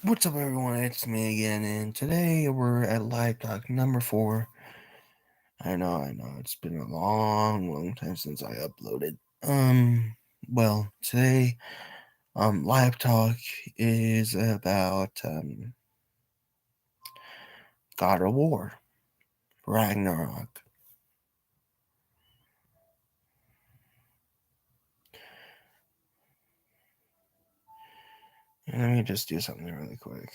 What's up, everyone? It's me again, and today we're at Live Talk number 4. I know, it's been a long time since I uploaded. Today, Live Talk is about God of War, Ragnarok. And let me just do something really quick.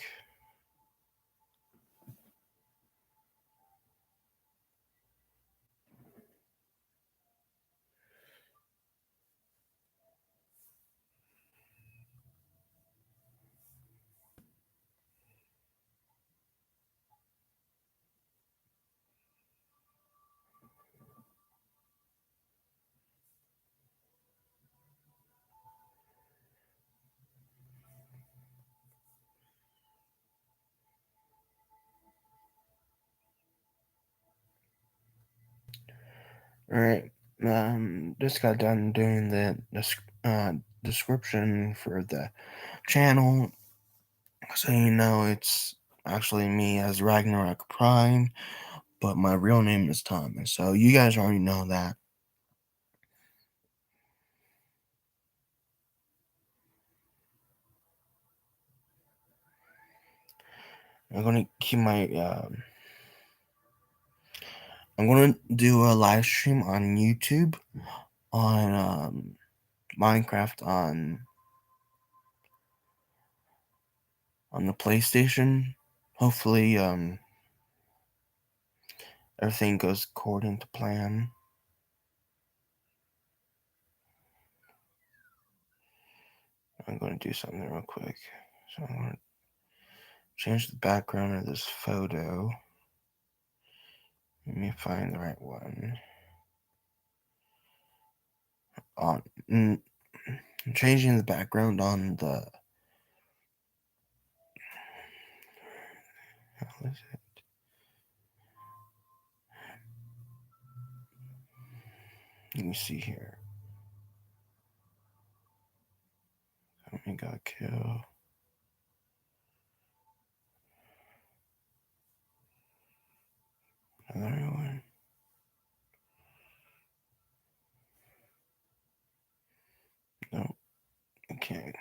Alright, just got done doing the description for the channel. So it's actually me as Ragnarok Prime, but my real name is Thomas. So you guys already know that. I'm gonna keep my. I'm gonna do a live stream on YouTube on Minecraft on the PlayStation. Hopefully, everything goes according to plan. I'm going to do something real quick. So I'm going to change the background of this photo. Let me find the right one. I'm changing the background on the. How is it? Let me see here. We got kill. Another one. No, okay.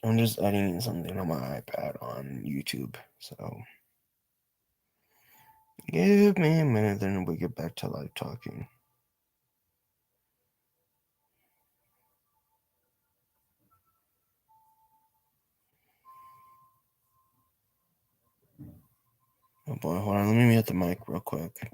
I'm just editing something on my iPad on YouTube, so give me a minute, then we get back to live talking. Oh boy, hold on, let me mute the mic real quick.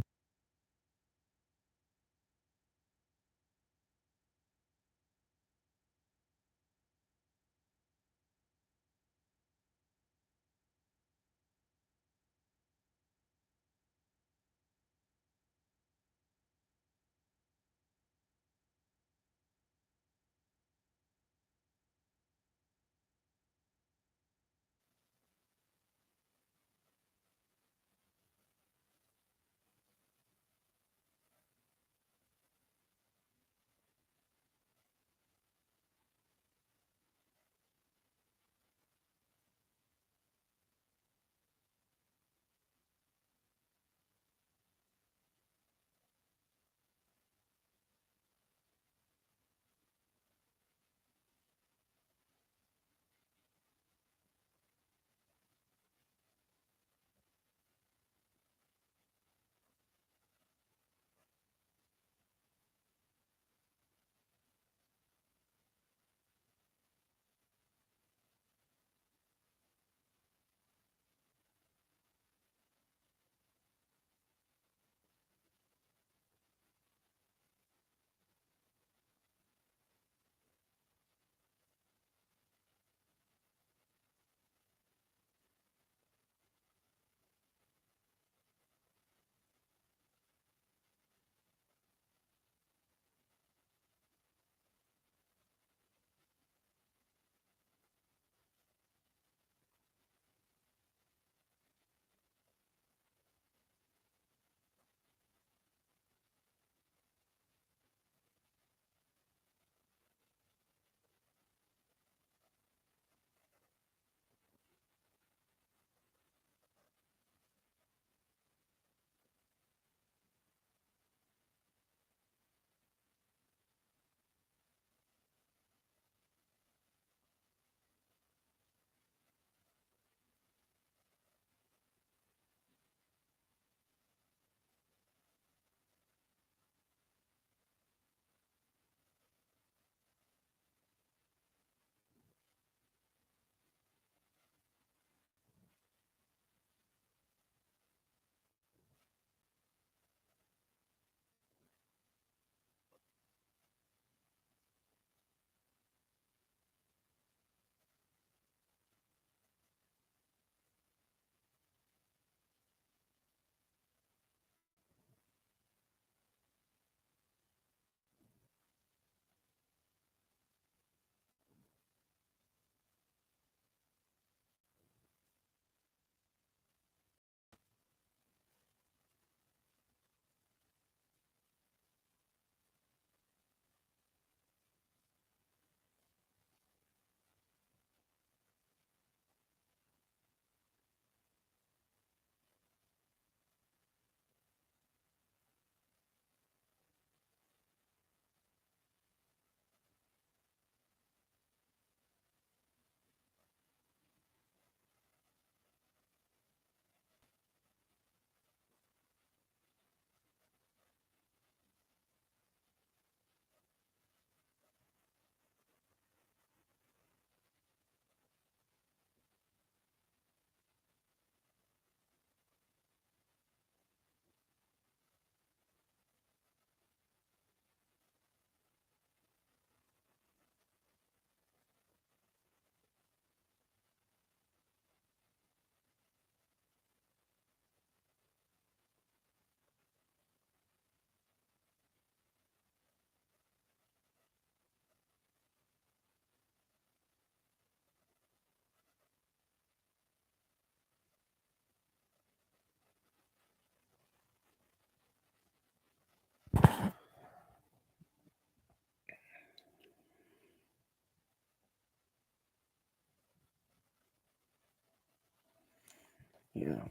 Yeah,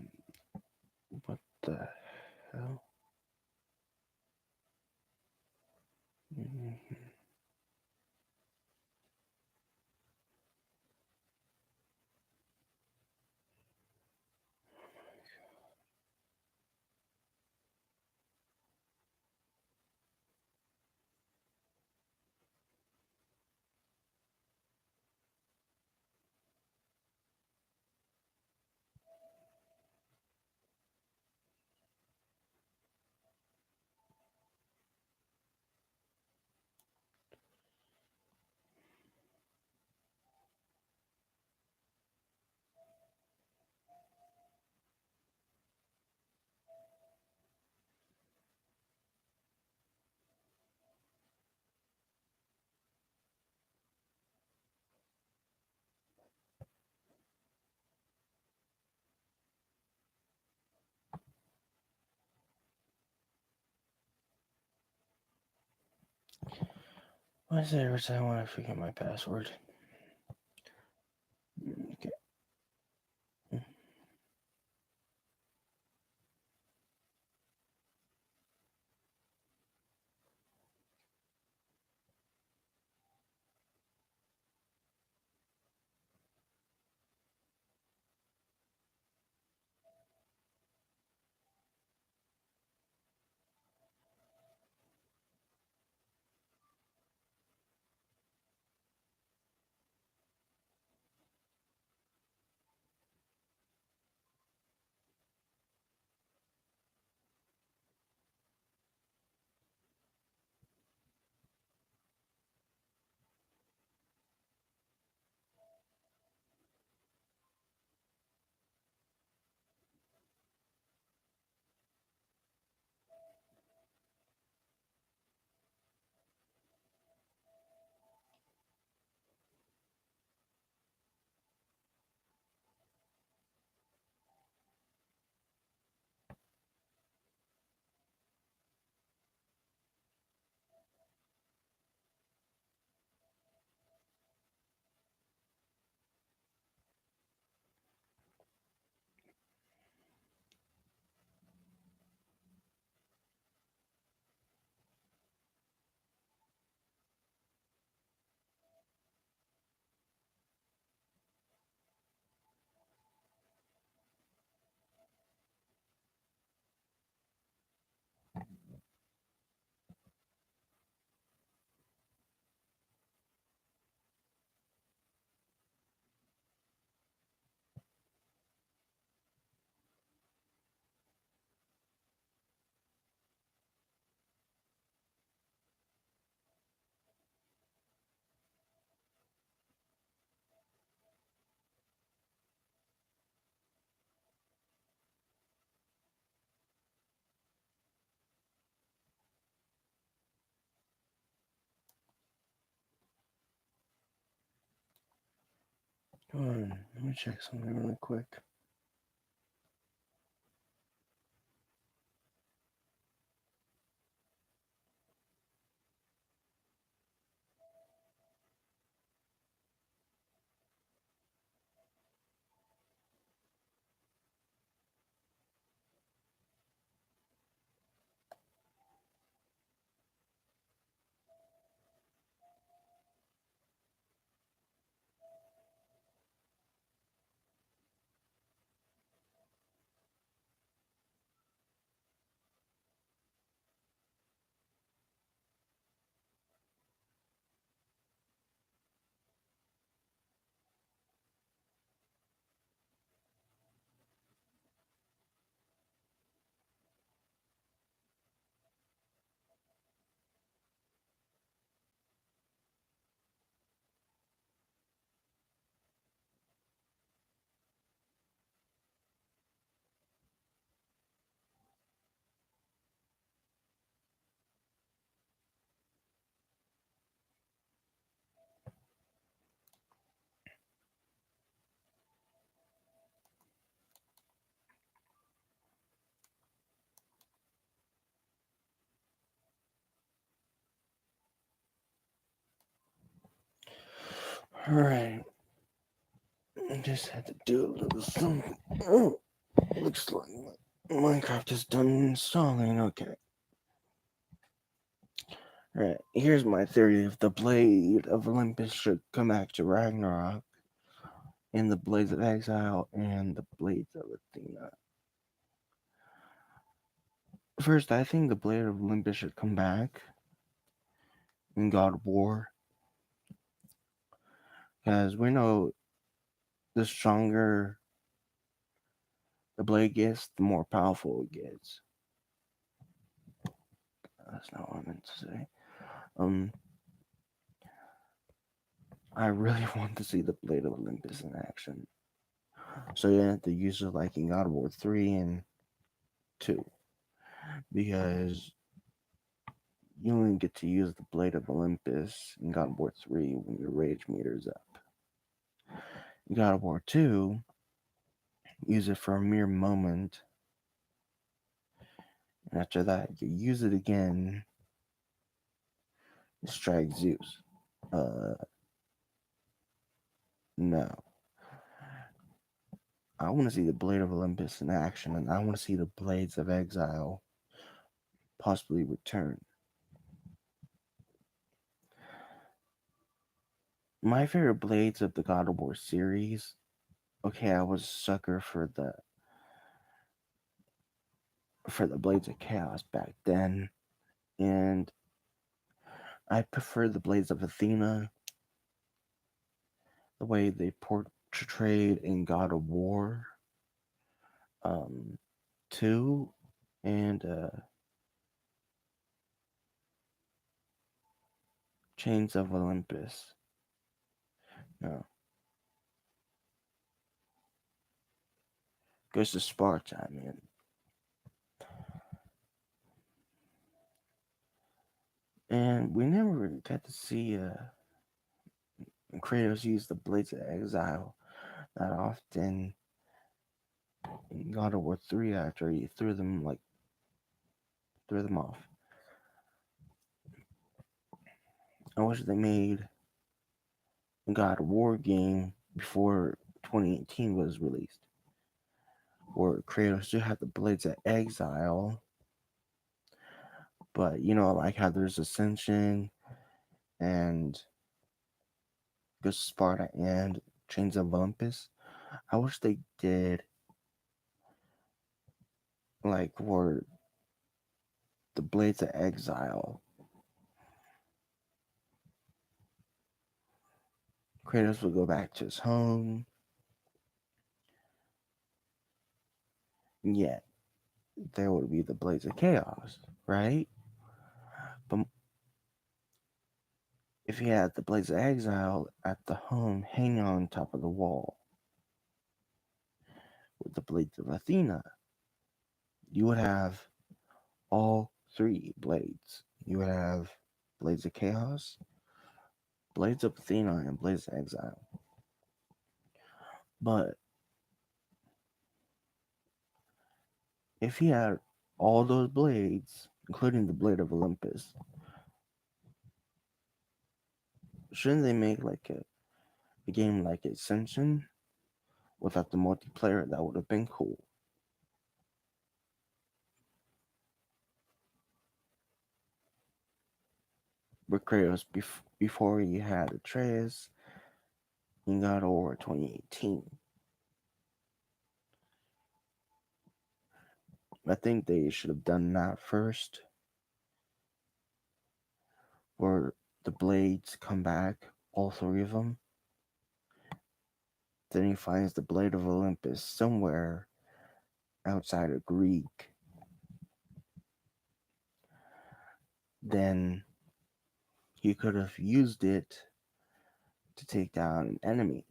what the hell? Mhm. Why is it every time when I forget my password? Okay. Hold on, let me check something really quick. Alright. I just had to do a little something. Oh. Looks like Minecraft is done installing. Okay. Alright, here's my theory of the Blade of Olympus should come back to Ragnarok, and the Blades of Exile, and the Blades of Athena. First, I think the Blade of Olympus should come back in God of War, because we know the stronger the blade gets, the more powerful it gets. That's not what I meant to say. I really want to see the Blade of Olympus in action. So you have to use it like in God of War 3 and 2. Because you only get to use the Blade of Olympus in God of War 3 when your rage meter is up. In God of War 2, use it for a mere moment. And after that, you use it again to strike Zeus. No. I want to see the Blade of Olympus in action, and I want to see the Blades of Exile possibly return. My favorite blades of the God of War series. Okay, I was a sucker for the Blades of Chaos back then, and I prefer the Blades of Athena, the way they portrayed in God of War 2, and Chains of Olympus. No, goes to Sparta, I mean. And we never really got to see Kratos use the Blades of Exile that often in God of War 3 after he threw them off. I wish they made a God of War game before 2018 was released, where Kratos still had the Blades of Exile, but like how there's Ascension and Ghost of Sparta and Chains of Olympus. I wish they did like where the Blades of Exile. Kratos would go back to his home. Yet there would be the Blades of Chaos, right? But if he had the Blades of Exile at the home hanging on top of the wall with the Blades of Athena, you would have all three blades. You would have Blades of Chaos, Blades of Athena, and Blades of Exile. But if he had all those blades, including the Blade of Olympus, shouldn't they make like a game like Ascension without the multiplayer? That would have been cool. But Kratos, before he had Atreus in God of War 2018, I think they should have done that first, where the blades come back, all three of them. Then he finds the Blade of Olympus somewhere outside of Greek. Then he could have used it to take down an enemy.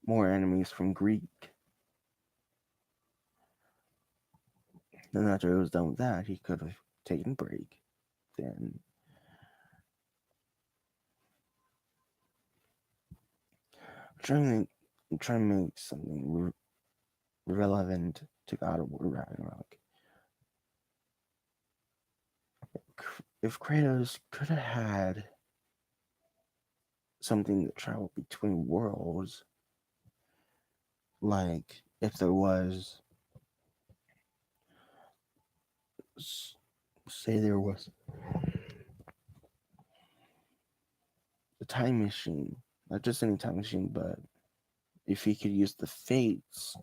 More enemies from Greek. Then after he was done with that, he could have taken a break. Then I'm trying to make something relevant to God of War Ragnarok. If Kratos could have had something that traveled between worlds, Like if there was, say there was a time machine, not just any time machine, but if he could use the Fates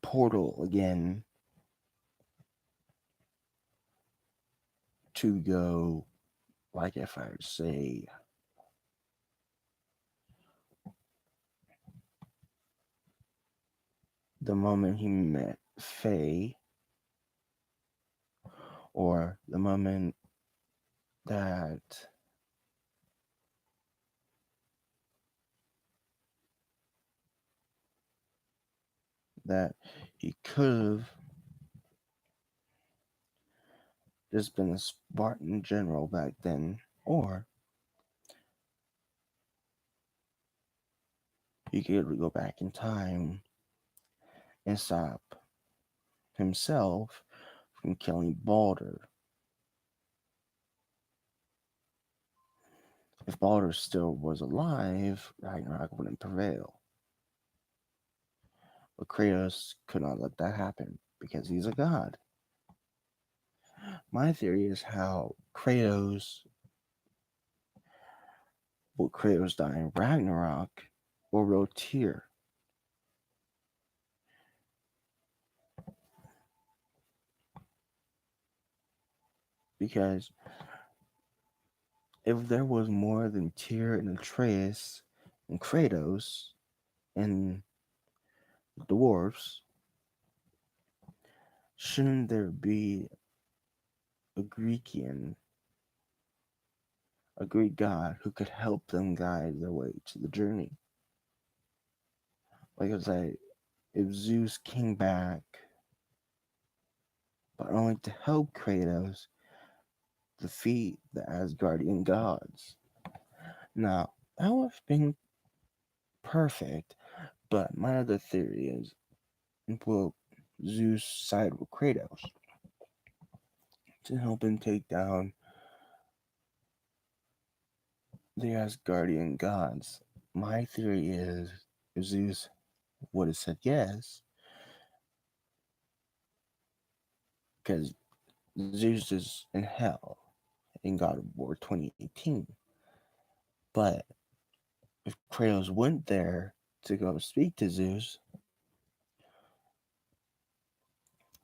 portal again to go, like if I would say, the moment he met Faye, or the moment that that he could have just been a Spartan general back then, or he could go back in time and stop himself from killing Balder. If Balder still was alive, Ragnarok wouldn't prevail. But Kratos could not let that happen because he's a god. My theory is how will Kratos die in Ragnarok or will Tyr? Because if there was more than Tyr and Atreus and Kratos and the dwarves, shouldn't there be a Greekian, a Greek god who could help them guide their way to the journey? Like I say, if Zeus came back, but only to help Kratos defeat the Asgardian gods. Now, that would have been perfect, but my other theory is, will Zeus side with Kratos to help him take down the Asgardian gods? My theory is, if Zeus would have said yes, because Zeus is in hell in God of War 2018. But if Kratos went there to go speak to Zeus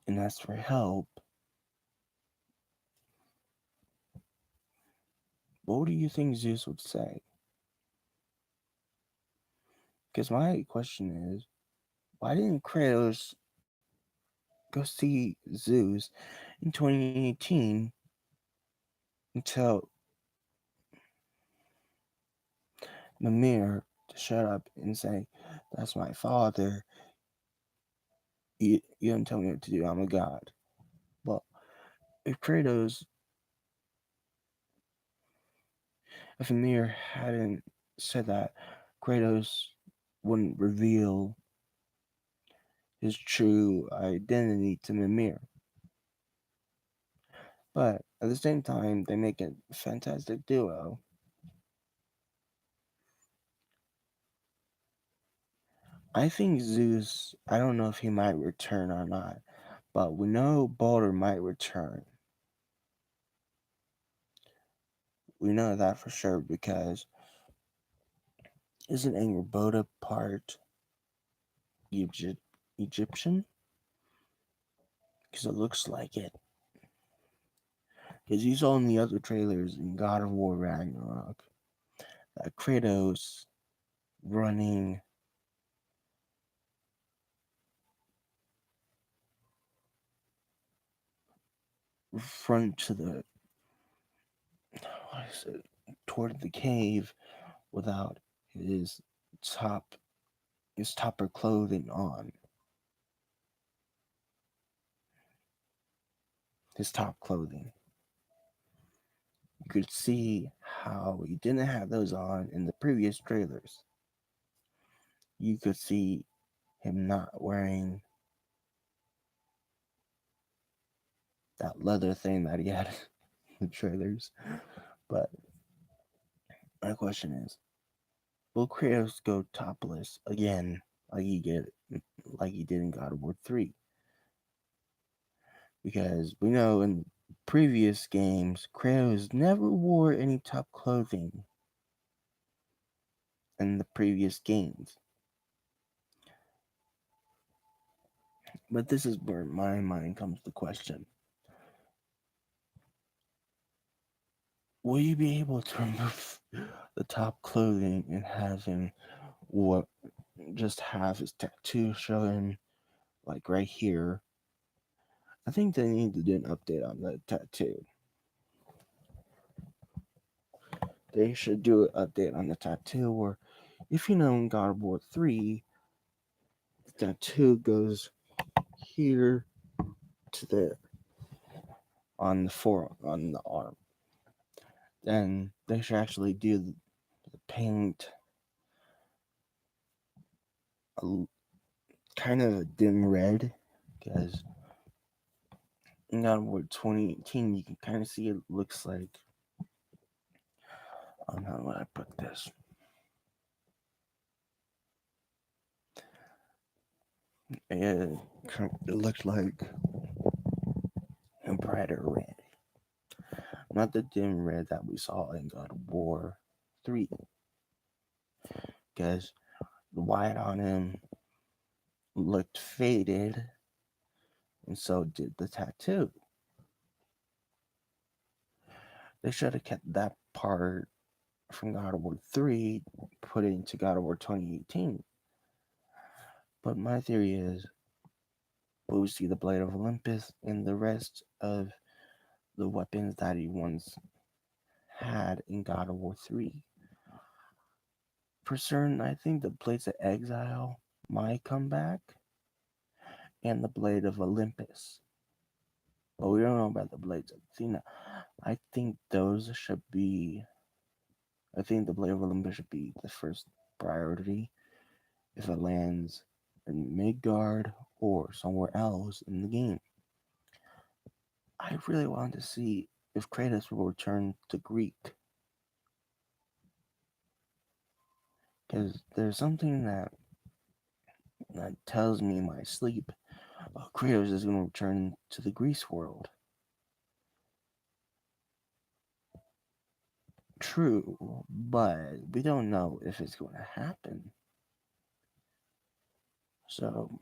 and ask for help, what do you think Zeus would say? Because my question is, why didn't Kratos go see Zeus in 2018 and tell Mimir to shut up and say, "That's my father. You don't tell me what to do. I'm a god." Well, if Kratos, if Mimir hadn't said that, Kratos wouldn't reveal his true identity to Mimir. But at the same time, they make a fantastic duo. I think Zeus, I don't know if he might return or not, but we know Balder might return. We know that for sure because isn't Angrboda part Egyptian? Because it looks like it. Because you saw in the other trailers in God of War Ragnarok that Kratos running front to the, what is it, toward the cave without his top his topper clothing on. His top clothing. You could see how he didn't have those on in the previous trailers. You could see him not wearing that leather thing that he had in the trailers. But my question is, Will Kratos go topless again, like he did in God of War 3? Because we know in previous games, Kratos never wore any top clothing in the previous games. But this is where my mind comes to question. Will you be able to remove the top clothing and have him what just have his tattoo showing like right here? I think they need to do an update on the tattoo. They should do an update on the tattoo where if you know in God of War 3, the tattoo goes here to there on the forearm on the arm. Then they should actually do the paint a kind of a dim red because in God of War 2018 you can kind of see it looks like how would I put this? It looked like a brighter red, not the dim red that we saw in God of War 3, because the white on him looked faded, and so did the tattoo. They should have kept that part from God of War 3, put it into God of War 2018. But my theory is we'll see the Blade of Olympus and the rest of the weapons that he once had in God of War 3. For certain, I think the Blades of Exile might come back and the Blade of Olympus. But we don't know about the Blades of Athena. I think those should be. I think the Blade of Olympus should be the first priority if it lands in Midgard or somewhere else in the game. I really want to see if Kratos will return to Greek. Because there's something that tells me in my sleep Kratos is going to return to the Greece world. True, but we don't know if it's going to happen. So,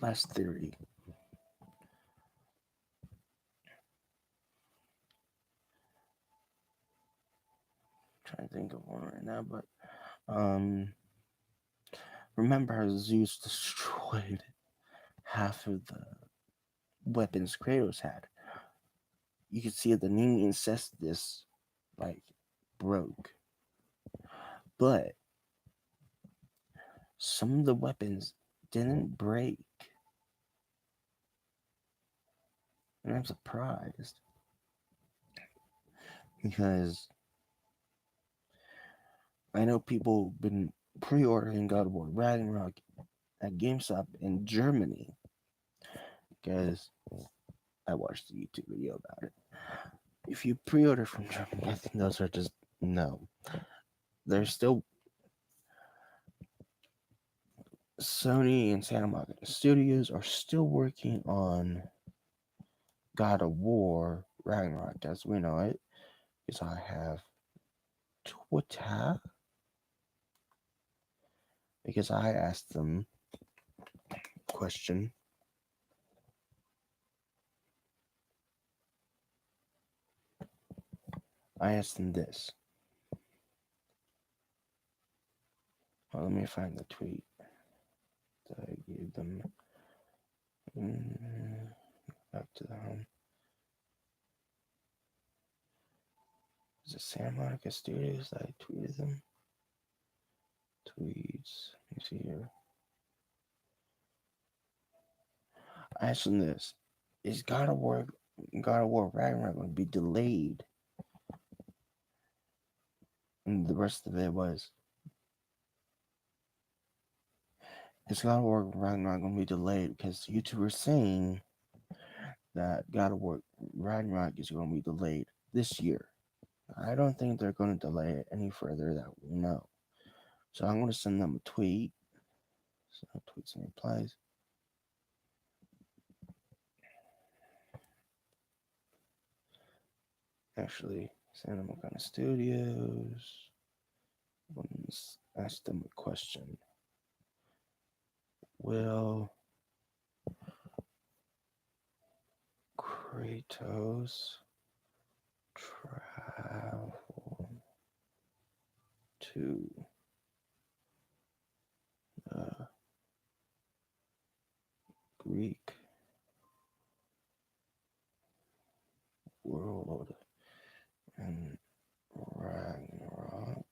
last theory. I'm trying to think of one right now, but remember how Zeus destroyed half of the weapons Kratos had? You could see the Nemean Cestus like broke, but some of the weapons didn't break, and I'm surprised because I know people have been pre-ordering God of War Ragnarok at GameStop in Germany because I watched a YouTube video about it. If you pre-order from Germany, I think those are just no. There's still Sony and Santa Monica Studios are still working on God of War Ragnarok as we know it, because I have Twitter, because I asked them question. I asked them this. Well, let me find the tweet that I gave them. Back to the home. Is it Santa Monica Studios that I tweeted them? Tweets. Let me see here. I asked them this. Is God of War Ragnarok going to be delayed? And the rest of it was, is God of War Ragnarok going to be delayed? Because YouTubers saying that God of War Ragnarok is going to be delayed this year. I don't think they're going to delay it any further that we'll know. So I'm going to send them a tweet. So tweets and replies. Actually, send them kind of studios. Let's ask them a question. Will Kratos travel to the Greek world and Ragnarok?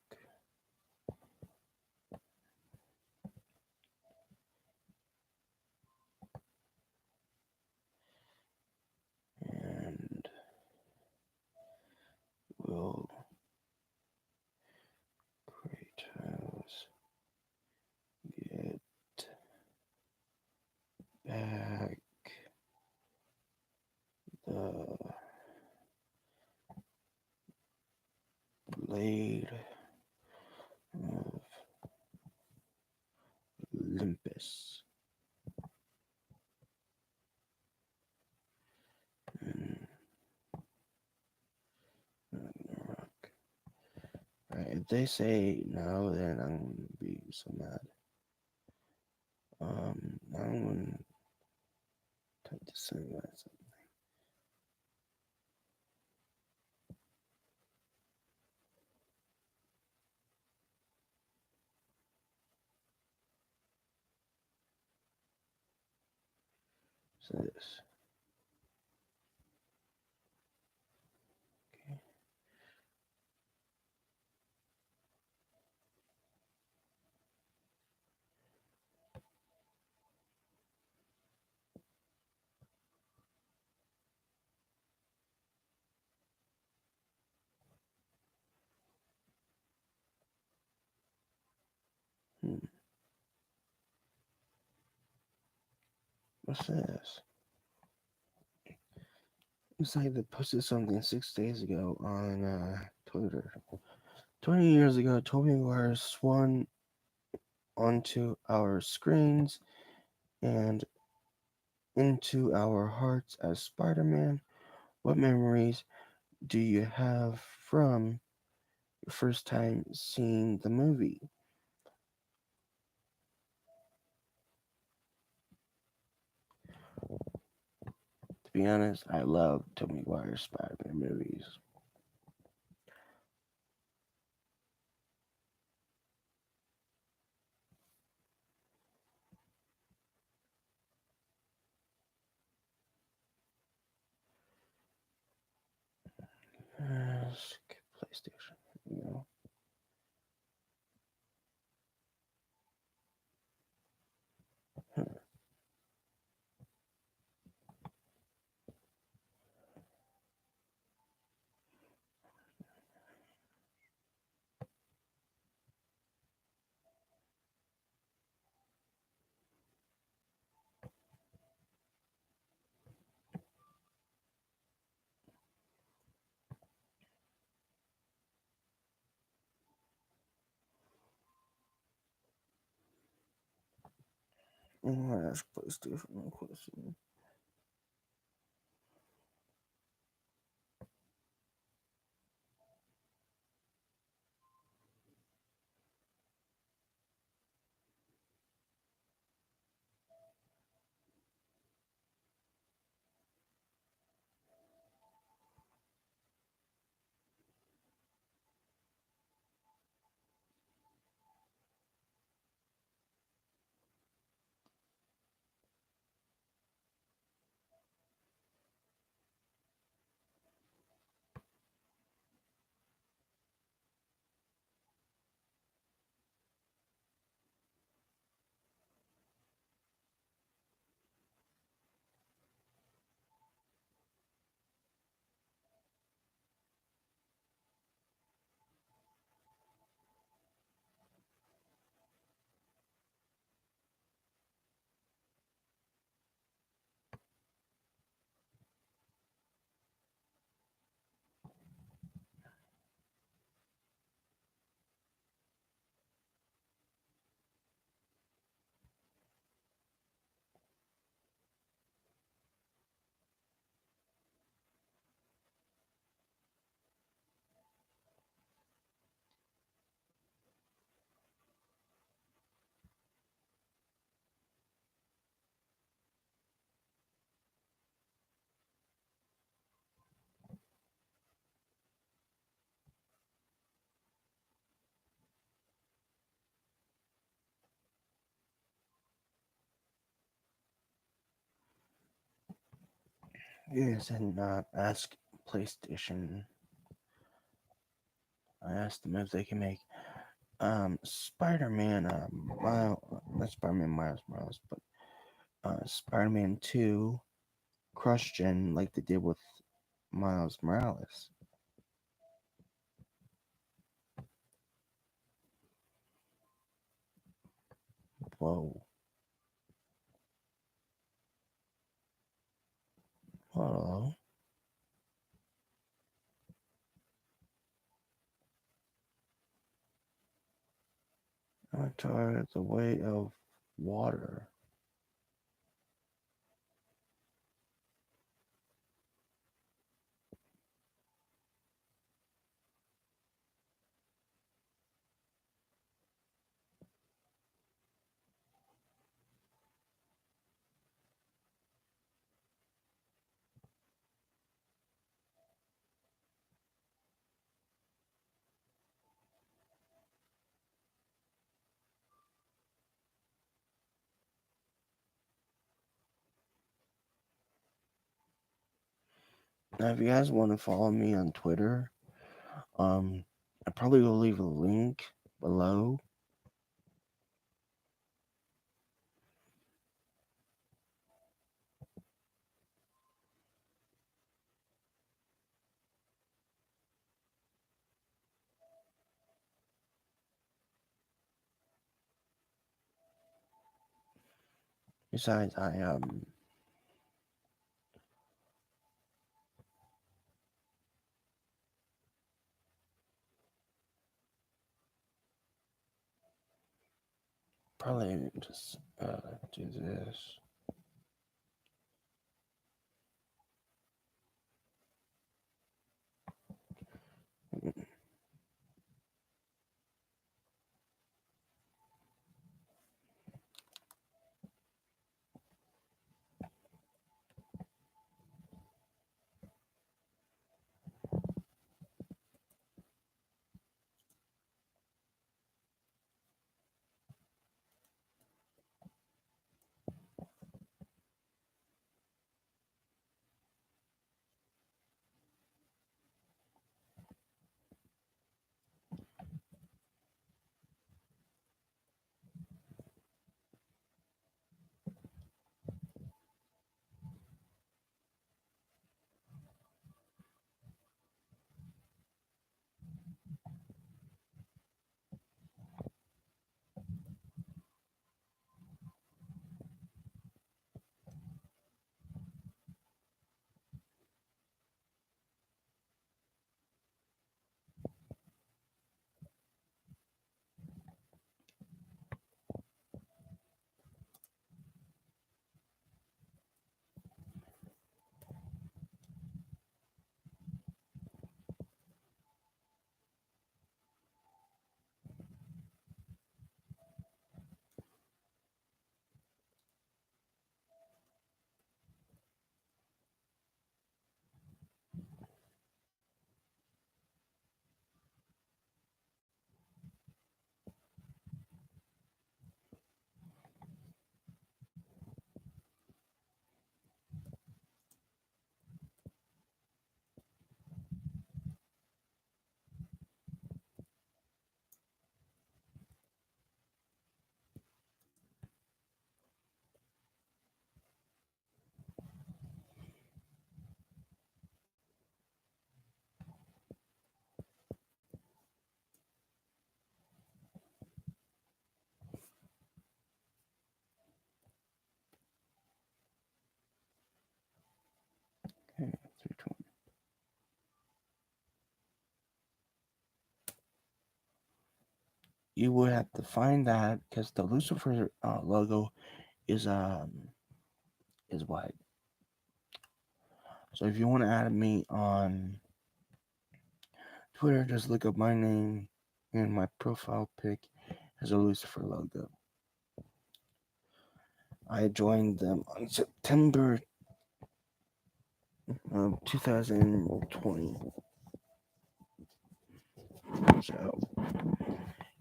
And will Kratos get back the blade of Olympus and Ragnarok? Right, if they say no, then I'm gonna be so mad. I'm gonna type this in guys. So this. Okay. Hmm. What's this? It's like they posted something 6 days ago on Twitter. 20 years ago, Tobey Maguire swung onto our screens and into our hearts as Spider Man. What memories do you have from your first time seeing the movie? To be honest, I love Tobey Maguire's Spider Man movies. Skip PlayStation. You know. I'm gonna ask PlayStation a question. Yes, and ask PlayStation. I asked them if they can make Spider-Man. Not Spider-Man Miles Morales, but Spider-Man 2 Crush Gen, like they did with Miles Morales. Whoa. Hello. Avatar: The Way of Water. Now, if you guys want to follow me on Twitter, I probably will leave a link below. Besides, I probably just do this. Okay, 320. You would have to find that because the Lucifer logo is is white. So if you want to add me on Twitter, just look up my name and my profile pic has a Lucifer logo. I joined them on September of 2020. So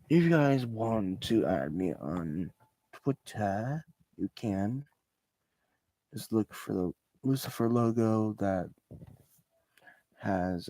if you guys want to add me on Twitter, you can. Just look for the Lucifer logo that has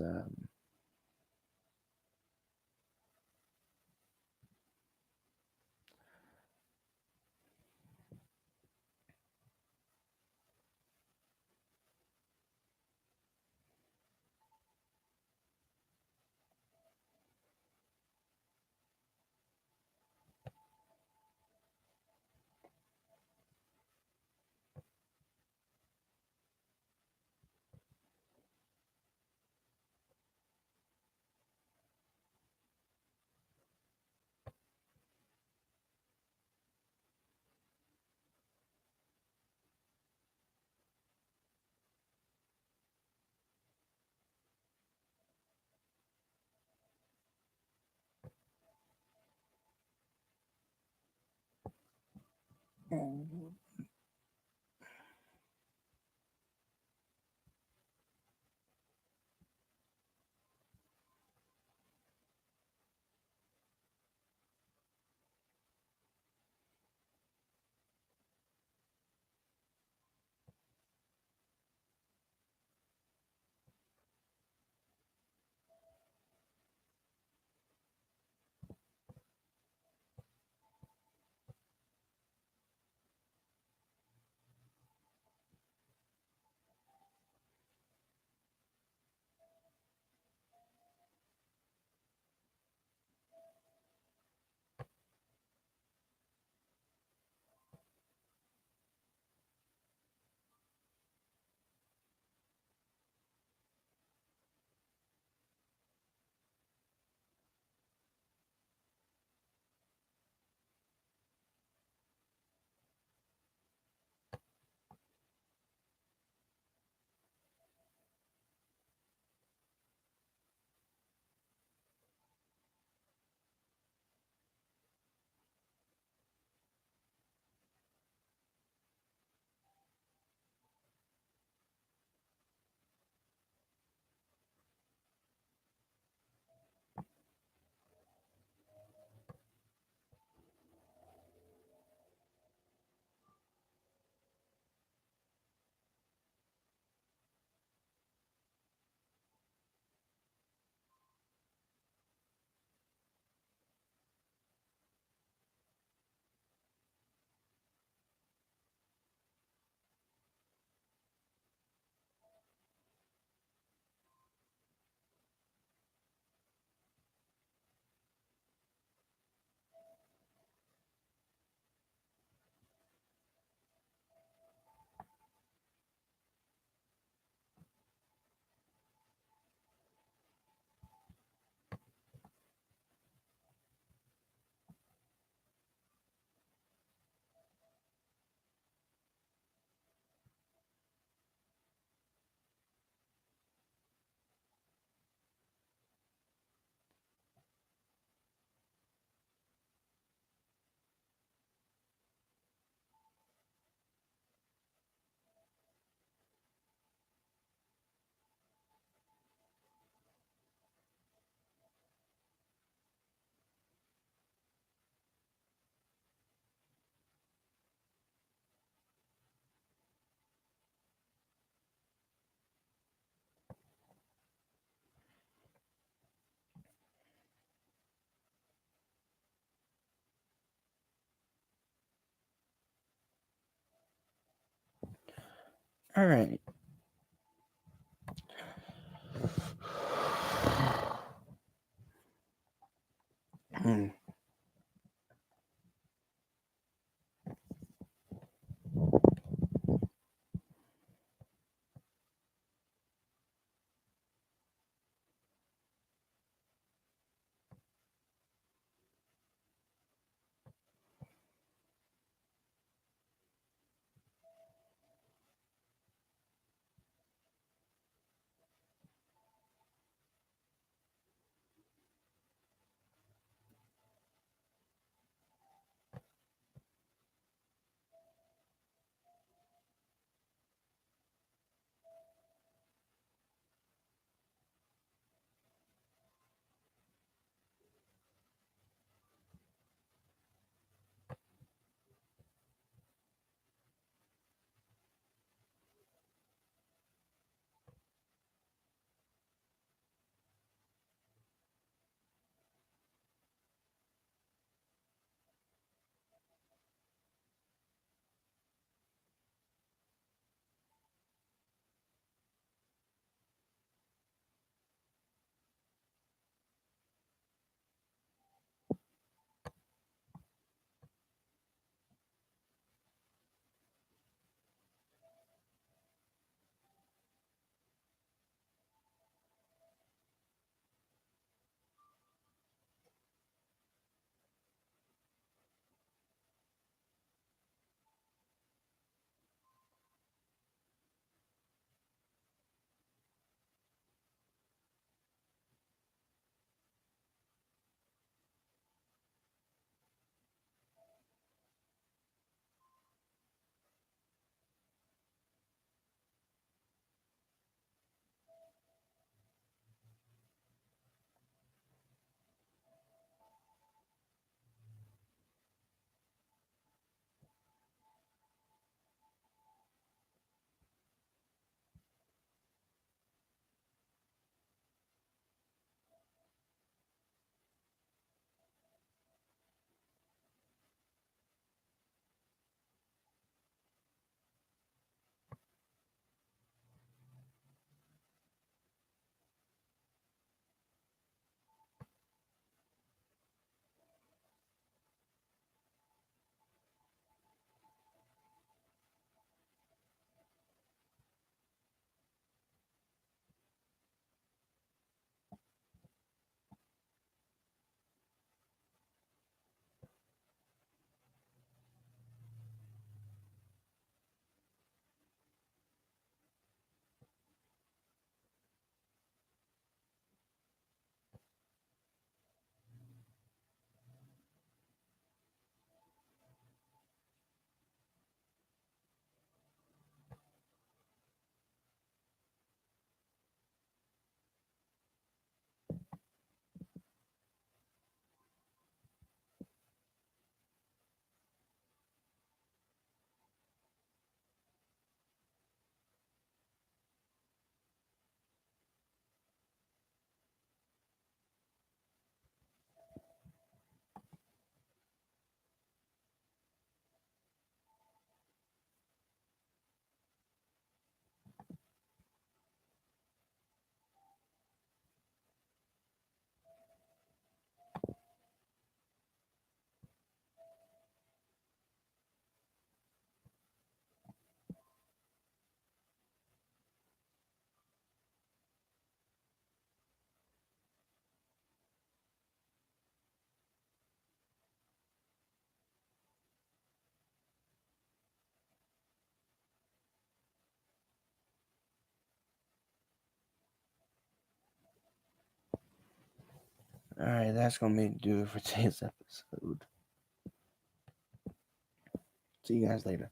all right. Hmm. Alright, that's gonna do it for today's episode. See you guys later.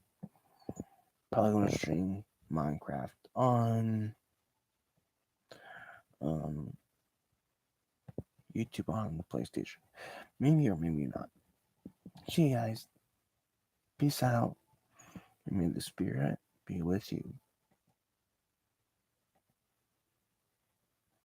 Probably gonna stream Minecraft on um YouTube on the PlayStation. Maybe or maybe not. See you guys. Peace out. And may the spirit be with you.